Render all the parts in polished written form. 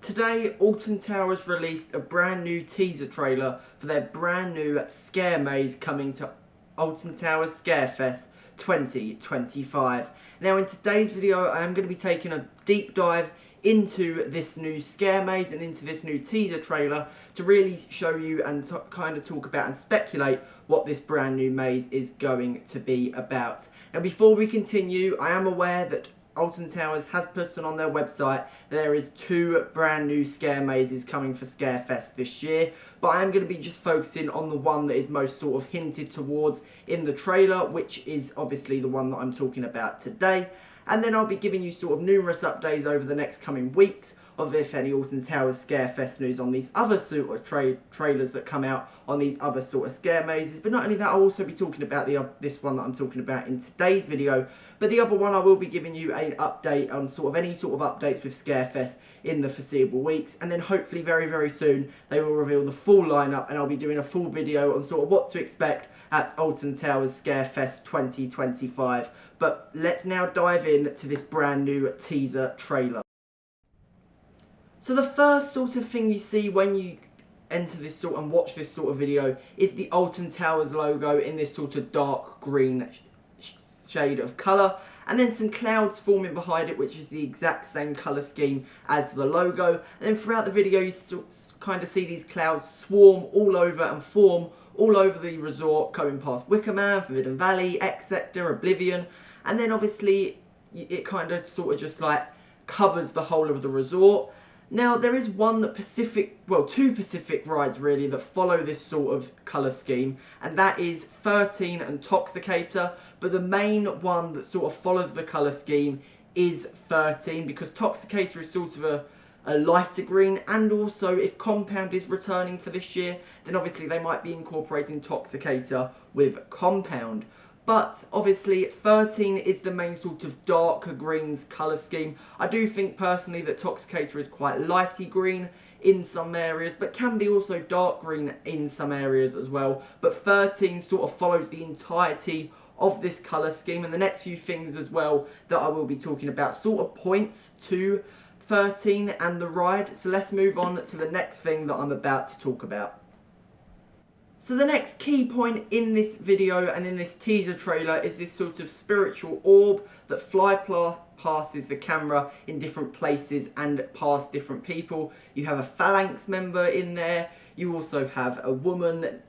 Today, Alton Towers released a brand new teaser trailer for their brand new scare maze coming to Alton Towers Scarefest 2025. Now in today's video I am going to be taking a deep dive into this new scare maze and into this new teaser trailer to really show you and kind of talk about and speculate what this brand new maze is going to be about. Now before we continue, I am aware that Alton Towers has posted on their website there is 2 brand new scare mazes coming for Scarefest this year, but I am going to be just focusing on the one that is most sort of hinted towards in the trailer, which is obviously the one that I'm talking about today. And then I'll be giving you sort of numerous updates over the next coming weeks of if any Alton Towers Scarefest news on these other sort of trailers that come out on these other sort of scare mazes. But not only that, I'll also be talking about this one that I'm talking about in today's video. But the other one I will be giving you an update on sort of any sort of updates with Scarefest in the foreseeable weeks. And then hopefully very, very soon they will reveal the full lineup and I'll be doing a full video on sort of what to expect at Alton Towers Scarefest 2025. But let's now dive into this brand new teaser trailer. So the first sort of thing you see when you enter this sort and watch this sort of video is the Alton Towers logo in this sort of dark green shade of colour, and then some clouds forming behind it, which is the exact same colour scheme as the logo. And then throughout the video you kind of see these clouds swarm all over and form all over the resort, going past Wickerman, Forbidden Valley, X Sector, Oblivion, and then obviously it kind of sort of just like covers the whole of the resort. Now there is two Pacific rides really that follow this sort of colour scheme, and that is 13 and Toxicator, but the main one that sort of follows the colour scheme is 13 because Toxicator is sort of a lighter green, and also if Compound is returning for this year then obviously they might be incorporating Toxicator with Compound. But obviously 13 is the main sort of darker greens colour scheme. I do think personally that Toxicator is quite lighty green in some areas, but can be also dark green in some areas as well. But 13 sort of follows the entirety of this colour scheme, and the next few things as well that I will be talking about sort of points to 13 and the ride. So let's move on to the next thing that I'm about to talk about. So the next key point in this video and in this teaser trailer is this sort of spiritual orb that passes the camera in different places and past different people. You have a Phalanx member in there, you also have a woman,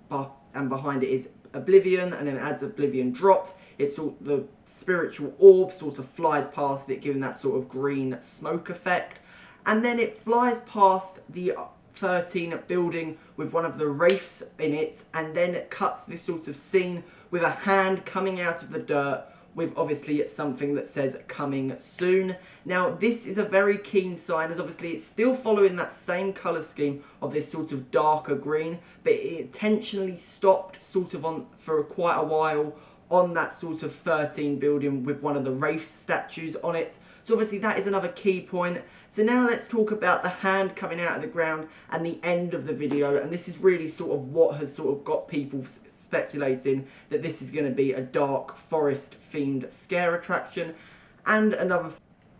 and behind it is Oblivion, and then as Oblivion drops, it's sort of the spiritual orb sort of flies past it, giving that sort of green smoke effect. And then it flies past the 13 building with one of the wraiths in it, and then it cuts this sort of scene with a hand coming out of the dirt with obviously something that says coming soon. Now this is a very keen sign, as obviously it's still following that same colour scheme of this sort of darker green, but it intentionally stopped sort of on for quite a while on that sort of 13 building with one of the wraith statues on it. So obviously that is another key point. So now let's talk about the hand coming out of the ground and the end of the video, and this is really sort of what has sort of got people speculating that this is going to be a dark forest themed scare attraction. And another,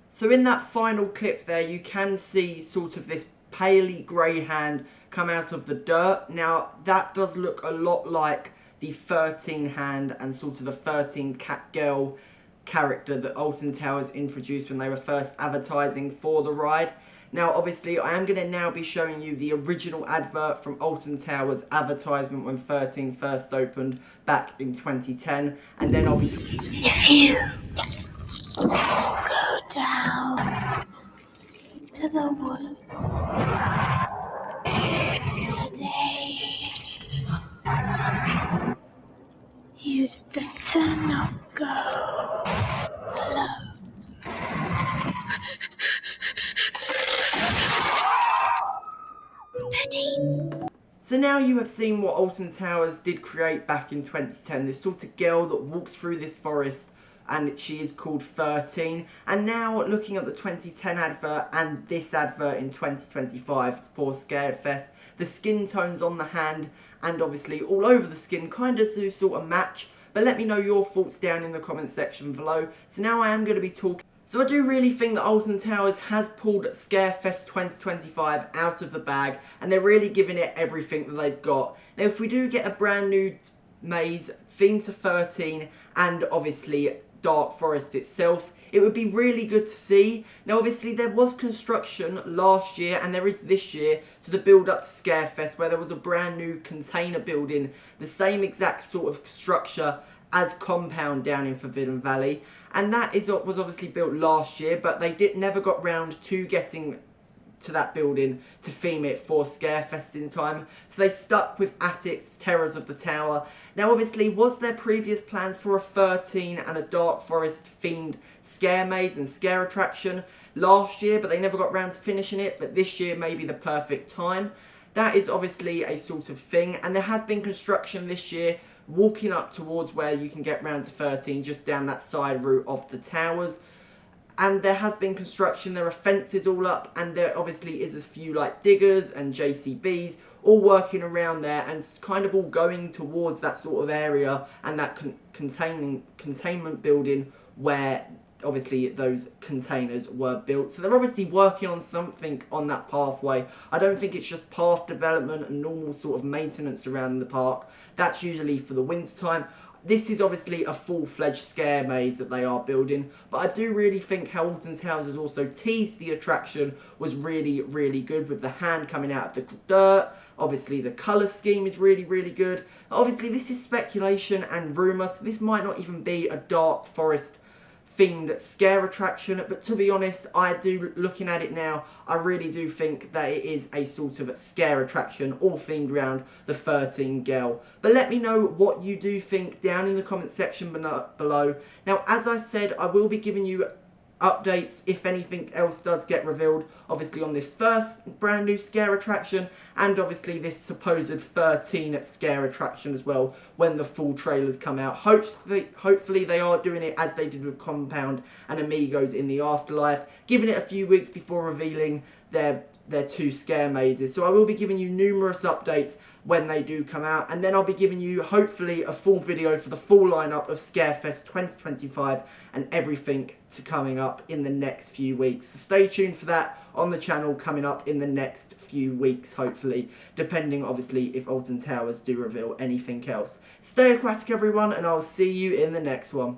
so in that final clip there you can see sort of this paley grey hand come out of the dirt. Now that does look a lot like the 13 hand and sort of the 13 cat girl character that Alton Towers introduced when they were first advertising for the ride. Now obviously I am going to now be showing you the original advert from Alton Towers advertisement when 13 first opened back in 2010, and then I'll be... If you go down to the woods today, you'd better not go alone. So now you have seen what Alton Towers did create back in 2010, this sort of girl that walks through this forest, and she is called 13. And now looking at the 2010 advert and this advert in 2025 for Scarefest, the skin tones on the hand and obviously all over the skin kind of do sort of match. But let me know your thoughts down in the comment section below. So now I am going to be talking. So I do really think that Alton Towers has pulled Scarefest 2025 out of the bag, and they're really giving it everything that they've got. Now if we do get a brand new maze themed to 13 and obviously Dark Forest itself, it would be really good to see. Now obviously there was construction last year and there is this year to the build up to Scarefest, where there was a brand new container building, the same exact sort of structure as Compound down in Forbidden Valley, and that was obviously built last year, but they never got round to getting to that building to theme it for Scarefest in time, so they stuck with Attic's Terrors of the Tower. Now obviously, was there previous plans for a 13 and a Dark Forest themed scare maze and scare attraction last year, but they never got round to finishing it, but this year may be the perfect time. That is obviously a sort of thing, and there has been construction this year walking up towards where you can get round to 13, just down that side route of the towers. And there has been construction, there are fences all up, and there obviously is a few like diggers and JCBs all working around there and kind of all going towards that sort of area and that containment building where obviously those containers were built. So they're obviously working on something on that pathway. I don't think it's just path development and normal sort of maintenance around the park. That's usually for the winter time. This is obviously a full-fledged scare maze that they are building, but I do really think how Alton Towers has also teased the attraction was really, really good, with the hand coming out of the dirt. Obviously the colour scheme is really, really good. Obviously this is speculation and rumour, so this might not even be a Dark Forest themed scare attraction, but to be honest, looking at it now, I really do think that it is a sort of scare attraction, all themed around the 13 girl. But let me know what you do think down in the comment section below. Now, as I said, I will be giving you updates if anything else does get revealed, obviously on this first brand new scare attraction, and obviously this supposed 13 scare attraction as well when the full trailers come out. Hopefully they are doing it as they did with Compound and Amigos in the Afterlife, giving it a few weeks before revealing their two scare mazes. So I will be giving you numerous updates when they do come out, and then I'll be giving you hopefully a full video for the full lineup of Scarefest 2025 and everything coming up in the next few weeks. So stay tuned for that on the channel coming up in the next few weeks, hopefully, depending obviously if Alton Towers do reveal anything else. Stay aquatic everyone, and I'll see you in the next one.